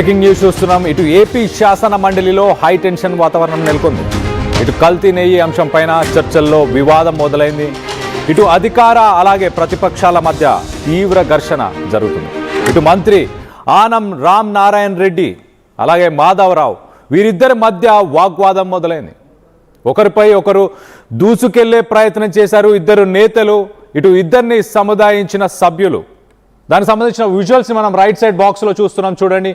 Breaking news చూస్తున్నాం. ఇటు AP శాసన మండలిలో హై టెన్షన్ వాతావరణం నెలకొంది. ఇటు కల్తీ నెయ్యి అంశం పైన చర్చల్లో వివాదం మొదలైంది. ఇటు అధికార అలాగే ప్రతిపక్షాల మధ్య తీవ్ర ఘర్షణ జరుగుతుంది. ఇటు మంత్రి ఆనం రామ్ నారాయణ రెడ్డి అలాగే మాధవరావు వీరిద్దరి మధ్య వాగ్వాదం మొదలైంది. ఒకరిపై ఒకరు దూసుకెళ్లే ప్రయత్నం చేశారు ఇద్దరు నేతలు. ఇటు ఇద్దరిని సముదాయించిన సభ్యులు. దానికి సంబంధించిన విజువల్స్ మనం రైట్ సైడ్ బాక్స్లో చూస్తున్నాం. చూడండి,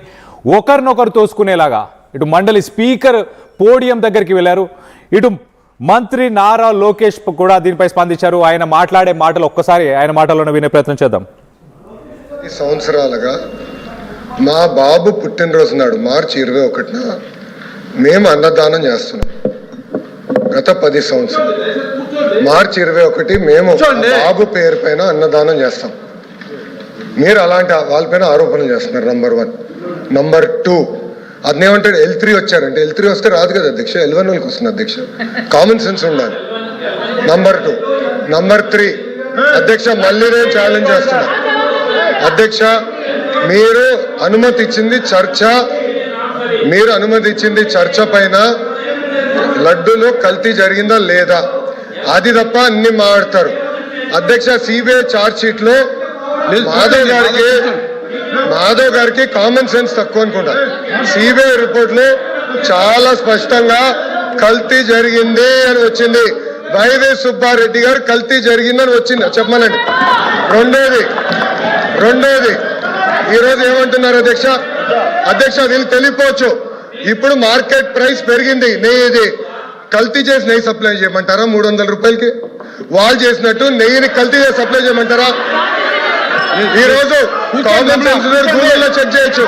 ఒకరినొకరు తోసుకునేలాగా ఇటు మండలి స్పీకర్ పోడియం దగ్గరికి వెళ్ళారు. ఇటు మంత్రి నారా లోకేష్ కూడా దీనిపై స్పందించారు. ఆయన మాట్లాడే మాటలు ఒక్కసారి ఆయన మాటల్లోనే వినే ప్రయత్నం చేద్దాం. ఈ సంవత్సరాలుగా మా బాబు పుట్టినరోజు నాడు మార్చి 21న మేము అన్నదానం చేస్తున్నాం. గత 10 సంవత్సరాలు మార్చి 21 మేము బాబు పేరు పైన అన్నదానం చేస్తాం. మీరు అలాంటి వాళ్ళపైన ఆరోపణలు చేస్తున్నారు. నంబర్ 1. నంబర్ 2, అదేమంటాడు L3 వచ్చారంటే L3 వస్తే రాదు కదా అధ్యక్ష, L1 వాళ్ళకి వస్తుంది అధ్యక్ష. కామన్ సెన్స్ ఉండాలి. నంబర్ 2. నంబర్ 3 అధ్యక్ష, మళ్ళీ నేను ఛాలెంజ్ చేస్తున్నా అధ్యక్ష, మీరు అనుమతి ఇచ్చింది చర్చ పైన లడ్డూలో కల్తీ జరిగిందా లేదా అది తప్ప అన్ని మాట్లాడతారు అధ్యక్ష. సిబిఐ ఛార్జ్ షీట్ లో మాధవ్ గారికి కామన్ సెన్స్ తక్కువ అనుకుంటా. సిబిఐ రిపోర్ట్ లో చాలా స్పష్టంగా కల్తీ జరిగింది అని వచ్చింది. వైవి సుబ్బారెడ్డి గారు కల్తీ జరిగిందని వచ్చింది చెప్పమనండి. రెండోది ఈరోజు ఏమంటున్నారు అధ్యక్ష వీళ్ళు తెలియపోవచ్చు. ఇప్పుడు మార్కెట్ ప్రైస్ పెరిగింది. నెయ్యి కల్తీ చేసి నెయ్యి సప్లై చేయమంటారా 300 రూపాయలకి? వాళ్ళు చేసినట్టు నెయ్యిని కల్తీ చేసి సప్లై చేయమంటారా? ఈ రోజు కామన్ సెన్స్ గూగుల్లో చెక్ చేయొచ్చు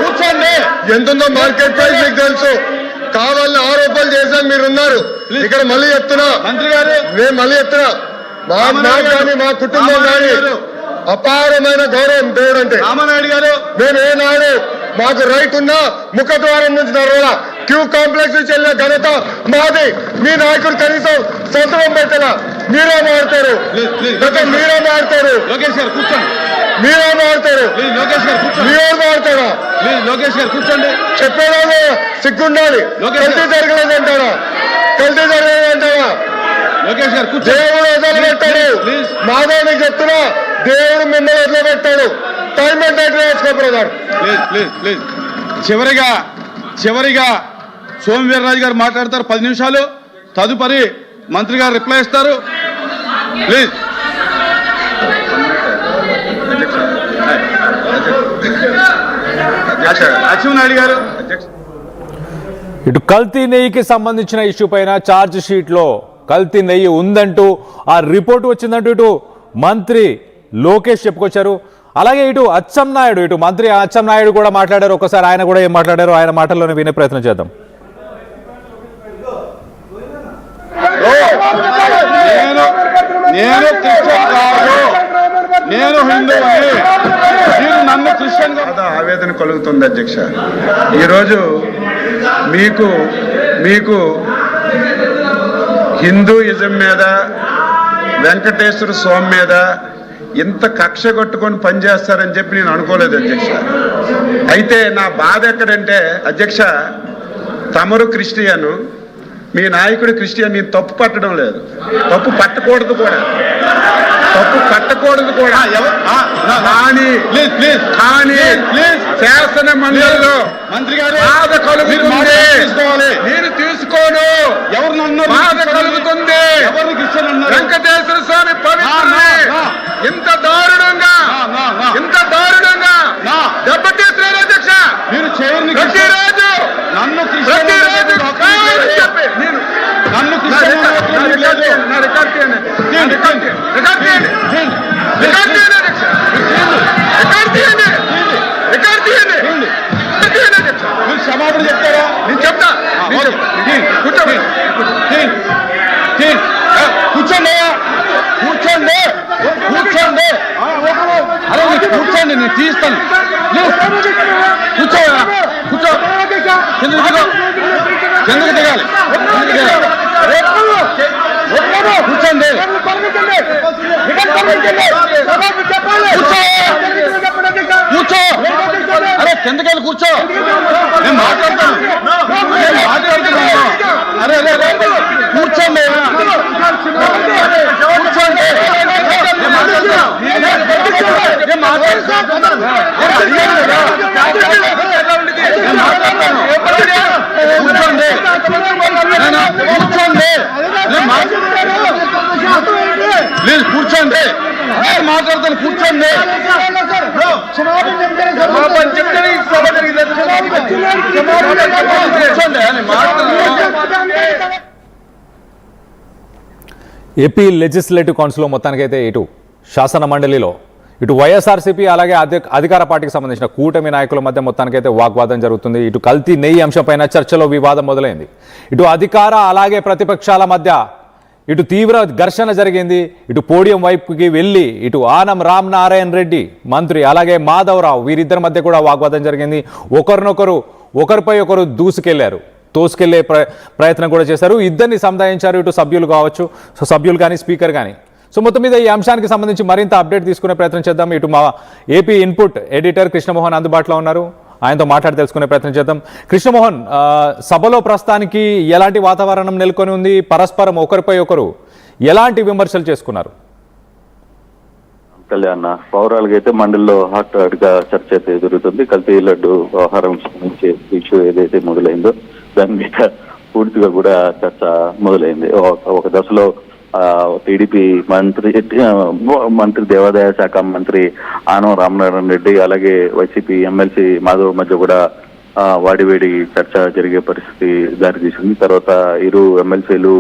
ఎంతుందో మార్కెట్ ప్రైస్ మీకు తెలుసు. కావాలని ఆరోపణలు చేశాను మీరున్నారు ఇక్కడ. మళ్ళీ చెప్తున్నా నేను మా కుటుంబం కానీ అపారమైన గౌరవం దేవుడు అంటే. మేము ఏనాడు మాకు రైట్ ఉన్నా ముఖద్వారం నుంచి నడవాలా, క్యూ కాంప్లెక్స్ నుంచి వెళ్ళిన ఘనత మాది. మీ నాయకుడు కనీసం సంతకం పెట్టాలా? మీరే మారుతారు చెప్పేదా? సిగ్గుండాలి. కల్తీ జరగలేదంటారా? దేవుడు వదిలిపెట్టాడు. మాధవ్ నీకు చెప్తున్నా, దేవుడు మిమ్మల్ని వదిలిపెట్టాడు. టైం అండ్ డేట్ వేసుకో బ్రదర్. చివరిగా సోమవీర్రాజు గారు మాట్లాడతారు 10 నిమిషాలు. తదుపరి మంత్రి గారు రిప్లై ఇస్తారు. ప్లీజ్. అచ్చెన్నాయుడు గారు. ఇటు కల్తీ నెయ్యికి సంబంధించిన ఇష్యూ పైన ఛార్జ్ షీట్లో కల్తీ నెయ్యి ఉందంటూ ఆ రిపోర్ట్ వచ్చిందంటూ ఇటు మంత్రి లోకేష్ చెప్పుకొచ్చారు. అలాగే ఇటు మంత్రి అచ్చెన్నాయుడు కూడా మాట్లాడారు. ఒకసారి ఆయన కూడా ఏం మాట్లాడారు ఆయన మాటల్లోనే వినే ప్రయత్నం చేద్దాం. నేను హిందువుని, మీరు నన్ను క్రిస్టియన్ గా. ఆవేదన కలుగుతుంది అధ్యక్ష. ఈరోజు మీకు హిందూయిజం మీద, వెంకటేశ్వర స్వామి మీద ఇంత కక్ష కొట్టుకొని పనిచేస్తారని చెప్పి నేను అనుకోలేదు అధ్యక్ష. అయితే నా బాధ ఎక్కడంటే అధ్యక్ష, తమరు క్రిస్టియను, మీ నాయకుడు క్రిస్టియన్. నేను తప్పు పట్టడం లేదు, తప్పు పట్టకూడదు కూడా. కానీ శాసన మండలిలో మంత్రి గారు బాధ కలుగుతుంది. నేను తీసుకోను. బాధ కలుగుతుంది. వెంకటేశ్వర స్వామి పవిత్రుని ఇంత దారుణంగా దెబ్బతీస్తున్నారు అధ్యక్ష. మీరు ప్రతిరోజు నన్ను క్షమాపణ చెప్తారా? నేను చెప్తా. కూర్చోండి. అరే కూర్చోండి, నేను తీస్తాను. కూర్చో. కిందకు దిగాలి. కూర్చోండి. కూర్చో. అరే కిందకెళ్ళి కూర్చో. నేను మాట్లాడతాను. అరే కూర్చోండి, కూర్చోండి. ప్లీజ్ కూర్చోండి, మాట్లాడతాను. కూర్చోండి. ఏపీ లెజిస్లేటివ్ కౌన్సిల్లో మొత్తానికైతే ఇటు శాసన మండలిలో ఇటు వైఎస్ఆర్సీపీ అలాగే అధికార పార్టీకి సంబంధించిన కూటమి నాయకుల మధ్య మొత్తానికైతే వాగ్వాదం జరుగుతుంది. ఇటు కల్తీ నెయ్యి అంశంపైన చర్చలో వివాదం మొదలైంది. ఇటు అధికార అలాగే ప్రతిపక్షాల మధ్య ఇటు తీవ్ర ఘర్షణ జరిగింది. ఇటు పోడియం వైపుకి వెళ్ళి ఇటు ఆనం రామనారాయణ రెడ్డి మంత్రి అలాగే మాధవరావు వీరిద్దరి మధ్య కూడా వాగ్వాదం జరిగింది. ఒకరిపై ఒకరు దూసుకెళ్లారు, తోసుకెళ్లే ప్రయత్నం కూడా చేశారు. ఇద్దరిని సముదాయించారు, ఇటు సభ్యులు కావచ్చు, సభ్యులు కానీ స్పీకర్ కానీ. సో మొత్తం మీద ఈ అంశానికి సంబంధించి మరింత అప్డేట్ తీసుకునే ప్రయత్నం చేద్దాం. ఇటు మా ఏపీ ఇన్పుట్ ఎడిటర్ కృష్ణమోహన్ అందుబాటులో ఉన్నారు, ఆయనతో మాట్లాడి తెలుసుకునే ప్రయత్నం చేద్దాం. కృష్ణమోహన్, సభలో ప్రస్తుతానికి ఎలాంటి వాతావరణం నెలకొని ఉంది? పరస్పరం ఒకరిపై ఒకరు ఎలాంటి విమర్శలు చేసుకున్నారు? కళ్యాణ్, పౌరాలుగా అయితే మండలిలో హాట్ గా చర్చ అయితే జరుగుతుంది. కల్తీ లడ్డు వ్యవహారం సంబంధించి ఇష్యూ ఏదైతే మొదలైందో దాని మీద పూర్తిగా కూడా చర్చ మొదలైంది. ఒక దశలో టీడీపీ మంత్రి దేవాదాయ శాఖ మంత్రి ఆనం రామనారాయణ రెడ్డి అలాగే వైసీపీ ఎమ్మెల్సీ మాధవ్ మధ్య కూడా వాడివేడి చర్చ జరిగే పరిస్థితి దారితీసింది. తర్వాత ఇరు ఎమ్మెల్సీలు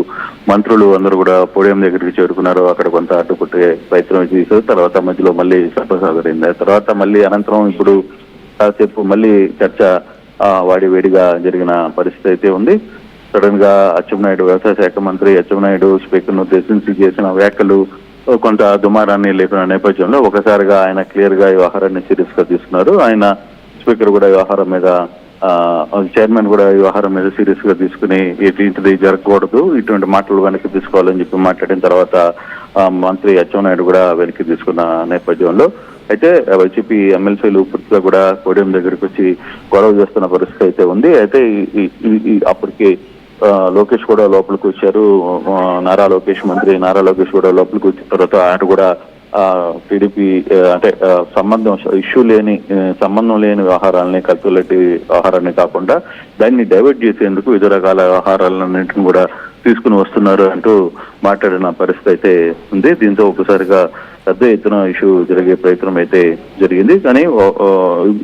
మంత్రులు అందరూ కూడా పోడియం దగ్గరికి చేరుకున్నారు. అక్కడ కొంత అడ్డుకుట్టే ప్రయత్నం చేశారు. తర్వాత మధ్యలో మళ్ళీ సభ సాగరింది. తర్వాత మళ్ళీ అనంతరం ఇప్పుడు కాసేపు మళ్ళీ చర్చ వాడివేడిగా జరిగిన పరిస్థితి అయితే ఉంది. సడన్ గా అచ్చెన్నాయుడు, వ్యవసాయ శాఖ మంత్రి అచ్చెన్నాయుడు స్పీకర్ ను ఉద్దేశించి చేసిన వ్యాఖ్యలు కొంత దుమారాన్ని లేపిన నేపథ్యంలో ఒకసారిగా ఆయన క్లియర్ గా ఈ వ్యవహారాన్ని సీరియస్ గా తీసుకున్నారు. ఆయన స్పీకర్ కూడా వ్యవహారం మీద, చైర్మన్ కూడా ఈ వ్యవహారం మీద సీరియస్ గా తీసుకుని ఇటువంటిది జరగకూడదు, ఇటువంటి మాటలు వెనక్కి తీసుకోవాలని చెప్పి మాట్లాడిన తర్వాత మంత్రి అచ్చెన్నాయుడు కూడా వెనక్కి తీసుకున్న నేపథ్యంలో అయితే వైసీపీ ఎమ్మెల్సీలు పూర్తిగా కూడా పోడియం దగ్గరికి వచ్చి గొడవ చేస్తున్న పరిస్థితి అయితే ఉంది. అయితే అప్పటికి లోకేష్ కూడా లోపలికి వచ్చారు. మంత్రి నారా లోకేష్ కూడా లోపలికి వచ్చిన తర్వాత ఆయన కూడా టీడీపీ అంటే సంబంధం లేని వ్యవహారాలని, కల్తీ వ్యవహారాన్ని కాకుండా దాన్ని డైవర్ట్ చేసేందుకు వివిధ రకాల వ్యవహారాలన్నింటిని కూడా తీసుకుని వస్తున్నారు అంటూ మాట్లాడిన పరిస్థితి అయితే ఉంది. దీంతో ఒకసారిగా పెద్ద ఎత్తున ఇష్యూ జరిగే ప్రయత్నం అయితే జరిగింది. కానీ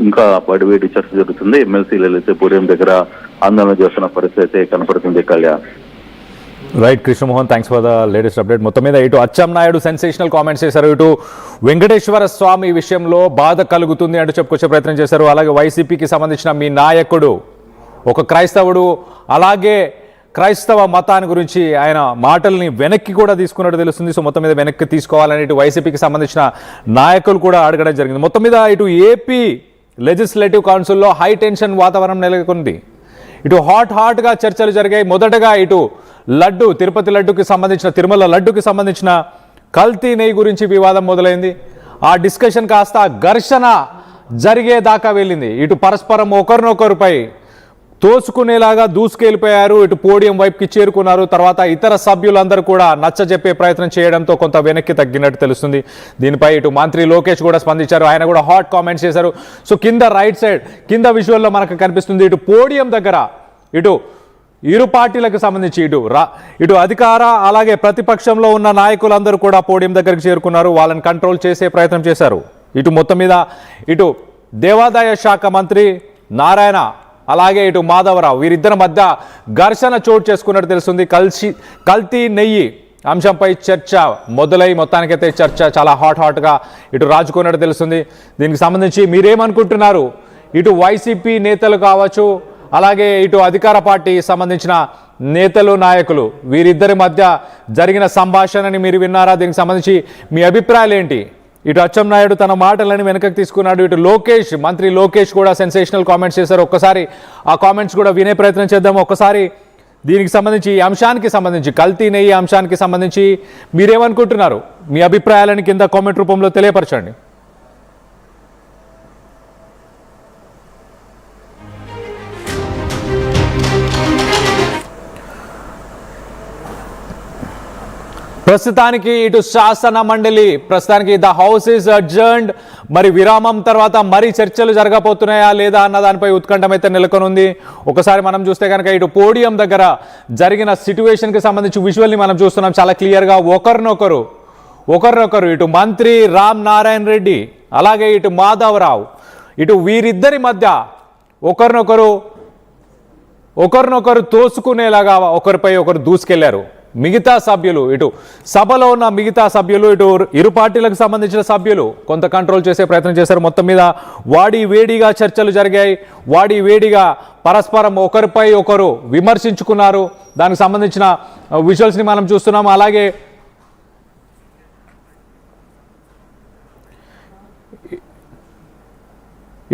ఇంకా వాడివేడి చర్చ జరుగుతుంది. ఎమ్మెల్సీలు అయితే పోడియం దగ్గర ఆందోళన చేస్తున్న పరిస్థితి అయితే కనపడుతుంది. Kalyan. Right Krishnamohan, thanks for the latest update. మొత్తం మీద ఇటు అచ్చెన్నాయుడు సెన్సేషనల్ కామెంట్స్ చేశారు. ఇటు వెంకటేశ్వర స్వామి విషయంలో బాధ కలుగుతుంది అంటూ చెప్పుకొచ్చే ప్రయత్నం చేశారు. అలాగే వైసీపీకి సంబంధించిన మీ నాయకుడు ఒక క్రైస్తవుడు, అలాగే క్రైస్తవ మతాన్ని గురించి ఆయన మాటల్ని వెనక్కి కూడా తీసుకున్నట్టు తెలుస్తుంది. సో మొత్తం మీద వెనక్కి తీసుకోవాలని ఇటు వైసీపీకి సంబంధించిన నాయకులు కూడా అడగడం జరిగింది. మొత్తం మీద ఇటు ఏపీ లెజిస్లేటివ్ కౌన్సిల్లో హై టెన్షన్ వాతావరణం నెలకొంది. ఇటు హాట్గా చర్చలు జరిగాయి. మొదటగా ఇటు లడ్డు, తిరుపతి లడ్డుకి సంబంధించిన, తిరుమల లడ్డుకి సంబంధించిన కల్తీ నెయ్యి గురించి వివాదం మొదలైంది. ఆ డిస్కషన్ కాస్త ఘర్షణ జరిగేదాకా వెళ్ళింది. ఇటు పరస్పరం ఒకరినొకరిపై తోసుకునేలాగా దూసుకెళ్ళిపోయారు. ఇటు పోడియం వైపుకి చేరుకున్నారు. తర్వాత ఇతర సభ్యులందరూ కూడా నచ్చజెప్పే ప్రయత్నం చేయడంతో కొంత వెనక్కి తగ్గినట్టు తెలుస్తుంది. దీనిపై ఇటు మంత్రి లోకేష్ కూడా స్పందించారు. ఆయన కూడా హాట్ కామెంట్స్ చేశారు. సో కింద రైట్ సైడ్ కింద విజువల్లో మనకు కనిపిస్తుంది, ఇటు పోడియం దగ్గర ఇటు ఇరు పార్టీలకు సంబంధించి ఇటు అధికార అలాగే ప్రతిపక్షంలో ఉన్న నాయకులందరూ కూడా పోడియం దగ్గరికి చేరుకున్నారు. వాళ్ళని కంట్రోల్ చేసే ప్రయత్నం చేశారు. ఇటు మొత్తం మీద ఇటు దేవాదాయ శాఖ మంత్రి నారాయణ అలాగే ఇటు మాధవరావు వీరిద్దరి మధ్య ఘర్షణ చోటు చేసుకున్నట్టు తెలుస్తుంది. కల్తీ నెయ్యి అంశంపై చర్చ మొదలై మొత్తానికైతే చర్చ చాలా హాట్గా ఇటు రాజుకున్నట్టు తెలుస్తుంది. దీనికి సంబంధించి మీరేమనుకుంటున్నారు? ఇటు వైసీపీ నేతలు కావచ్చు, అలాగే ఇటు అధికార పార్టీ సంబంధించిన నేతలు, నాయకులు వీరిద్దరి మధ్య జరిగిన సంభాషణని మీరు విన్నారా? దీనికి సంబంధించి మీ అభిప్రాయాలు ఏంటి? ఇటు అచ్చెన్నాయుడు తన మాటలను వెనకకి తీసుకున్నాడు. ఇటు లోకేష్, మంత్రి లోకేష్ కూడా సెన్సేషనల్ కామెంట్స్ చేశారు. ఒక్కసారి ఆ కామెంట్స్ కూడా వినే ప్రయత్నం చేద్దాము. ఒక్కసారి దీనికి సంబంధించి, ఈ అంశానికి సంబంధించి, కల్తీ నెయ్యి అంశానికి సంబంధించి మీరేమనుకుంటున్నారు? మీ అభిప్రాయాలను కింద కామెంట్ రూపంలో తెలియపరచండి. ప్రస్తుతానికి ఇటు శాసన మండలి ప్రస్తుతానికి ద హౌస్ ఈజ్ అడ్జర్న్డ్. మరి విరామం తర్వాత మరి చర్చలు జరగబోతున్నాయా లేదా అన్న దానిపై ఉత్కంఠం అయితే నెలకొనుంది. ఒకసారి మనం చూస్తే కనుక ఇటు పోడియం దగ్గర జరిగిన సిట్యువేషన్ కి సంబంధించి విజువల్ ని మనం చూస్తున్నాం చాలా క్లియర్ గా. ఒకరినొకరు ఇటు మంత్రి రామ్ నారాయణ రెడ్డి అలాగే ఇటు మాధవరావు ఇటు వీరిద్దరి మధ్య ఒకరినొకరు తోసుకునేలాగా ఒకరిపై ఒకరు దూసుకెళ్లారు. మిగతా సభ్యులు ఇటు సభలో ఉన్న మిగతా సభ్యులు ఇటు ఇరు పార్టీలకు సంబంధించిన సభ్యులు కొంత కంట్రోల్ చేసే ప్రయత్నం చేశారు. మొత్తం మీద వాడి వేడిగా చర్చలు జరిగాయి. వాడి వేడిగా పరస్పరం ఒకరిపై ఒకరు విమర్శించుకున్నారు. దానికి సంబంధించిన విజువల్స్ని మనం చూస్తున్నాం. అలాగే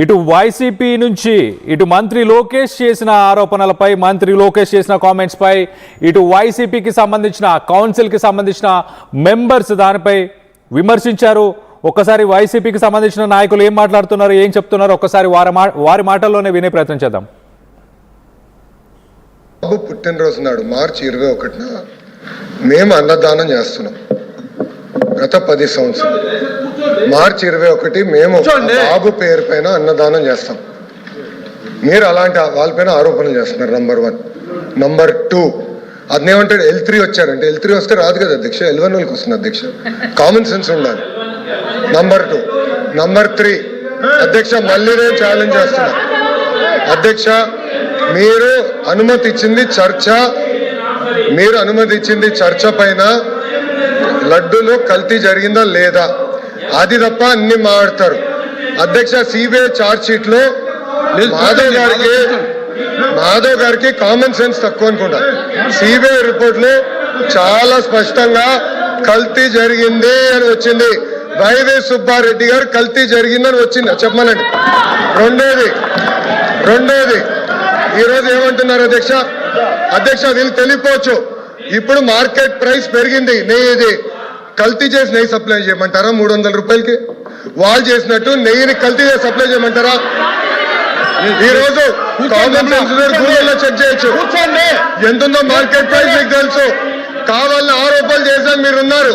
ఇటు వైసీపీ నుంచి ఇటు మంత్రి లోకేష్ చేసిన ఆరోపణలపై మంత్రి లోకేష్ చేసిన కామెంట్స్ పై ఇటు వైసీపీకి సంబంధించిన కౌన్సిల్కి సంబంధించిన మెంబర్స్ దానిపై విమర్శించారు. ఒక్కసారి వైసీపీకి సంబంధించిన నాయకులు ఏం మాట్లాడుతున్నారు, ఏం చెప్తున్నారు ఒక్కసారి వారి మాటల్లోనే వినే ప్రయత్నం చేద్దాం. బాబు పుట్టినరోజు నాడు మార్చి 21న మేము అన్నదానం చేస్తున్నాం. గత 10 సంవత్సరాలు మార్చి 21 మేము బాబు పేరు పైన అన్నదానం చేస్తాం. మీరు అలాంటి వాళ్ళపైన ఆరోపణలు చేస్తున్నారు. నంబర్ 1. నంబర్ 2, అదేమంటాడు L3 వచ్చారంటే L3 వస్తే రాదు కదా అధ్యక్ష, L1 వాళ్ళకి వస్తుంది అధ్యక్ష. కామన్ సెన్స్ ఉండాలి. నంబర్ 2. నంబర్ 3 అధ్యక్ష, మళ్ళీ నేను ఛాలెంజ్ చేస్తున్నా అధ్యక్ష, మీరు అనుమతి ఇచ్చింది చర్చ పైన లడ్డూలో కల్తీ జరిగిందా లేదా అది తప్ప అన్ని మాట్లాడతారు అధ్యక్ష. సిబిఐ ఛార్జ్ షీట్ లో మాధవ్ గారికి కామన్ సెన్స్ తక్కువ అనుకుంటా. సిబిఐ రిపోర్ట్ లో చాలా స్పష్టంగా కల్తీ జరిగింది అని వచ్చింది. వైవి సుబ్బారెడ్డి గారు కల్తీ జరిగిందని వచ్చింది చెప్పమనండి. రెండోది ఈరోజు ఏమంటున్నారు అధ్యక్ష వీళ్ళు తెలియపోవచ్చు. ఇప్పుడు మార్కెట్ ప్రైస్ పెరిగింది. నెయ్యి కల్తీ చేసి నెయ్యి సప్లై చేయమంటారా 300 రూపాయలకి? వాళ్ళు చేసినట్టు నెయ్యిని కల్తీ చేసి సప్లై చేయమంటారా? ఈ రోజు కామన్ సెన్స్ గూగుల్లో చెక్ చేయొచ్చు ఎంతుందో మార్కెట్ ప్రైస్ మీకు తెలుసు. కావాలని ఆరోపణలు చేశారు మీరున్నారు.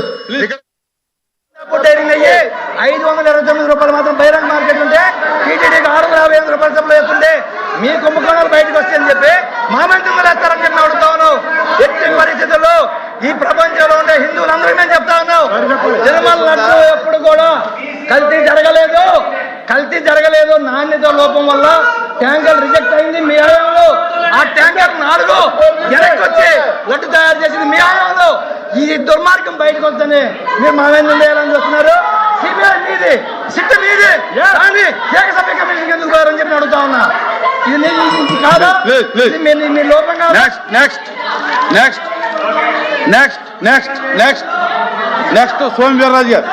529 రూపాయలు మాత్రం బహిరంగ మార్కెట్ ఉంటే టీటీడీకి 658 రూపాయలు సప్లై చేస్తుంటే మీ కుంభకోణాలు బయటకు వస్తాయని చెప్పి మా మంత్రి వేస్తారని చెప్పి అడుగుతా ఉన్నాం. ఎట్టి పరిస్థితుల్లో ఈ ప్రపంచంలో ఉండే హిందువులందరికీ నేను చెప్తా ఉన్నాం, తిరుమల లడ్డు ఎప్పుడు కూడా కల్తీ జరగలేదు. నాణ్యత లోపం వల్ల ట్యాంకర్ రిజెక్ట్ అయింది మీ హయాంలో. ఆ ట్యాంకర్ 4 వెనక్కి వచ్చి లడ్డు తయారు చేసింది మీ హయాంలో. ఈ దుర్మార్గం బయటకు వస్తేనే మీరు మా మీద వేయాలని చూస్తున్నారు. సిబిఐ మీది, సిట్ మీది, కానీ ఏకసభ్య కమిషన్ ఎందుకు పోయారని చెప్పి అడుగుతా ఉన్నా. ఇది కాదా మీ లోపంగా? నెక్స్ట్ సోమవీర్రాజు గారు.